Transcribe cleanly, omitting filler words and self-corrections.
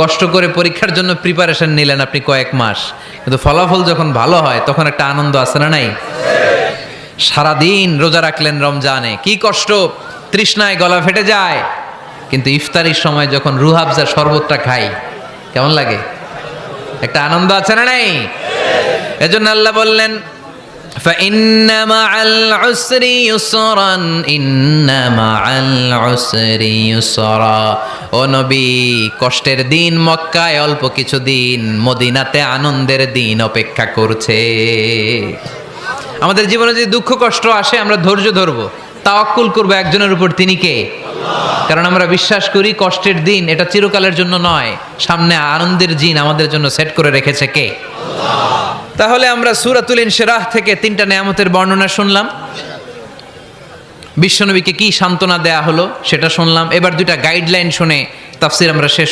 কষ্ট করে পরীক্ষার জন্য প্রিপারেশন নিলেন আপনি কয়েক মাস, কিন্তু ফলাফল যখন ভালো হয় তখন একটা আনন্দ আছে না নাই? সারাদিন রোজা রাখলেন রমজানে, কি কষ্ট, তৃষ্ণায় গলা ফেটে যায়, কিন্তু ইফতারির সময় যখন রুহ আফজার শরবতটা খাই কেমন লাগে? একটা আনন্দ আছে না নাই? এজন্য আল্লাহ বললেন فإن مع العسر يسرا إن مع العسر يسرا ও নবী, কষ্টের দিন মক্কায় অল্প কিছু দিন, মদিনাতে আনন্দের দিন অপেক্ষা করছে। আমাদের জীবনে যদি দুঃখ কষ্ট আসে আমরা ধৈর্য ধরবো, তাওয়াক্কুল করবো একজনের উপর, তিনি কে? কারণ আমরা বিশ্বাস করি কষ্টের দিন এটা চিরকালের জন্য নয়, সামনে আনন্দের দিন আমাদের জন্য সেট করে রেখেছে কে? তাহলে আমরা সূরাতুল ইনশিরাহ থেকে 3টা নেয়ামতের বর্ণনা শুনলাম, বিশ্বনবীকে কি সান্ত্বনা দেয়া হলো সেটা শুনলাম। এবার 2টা গাইডলাইন শুনে তাফসীর আমরা শেষ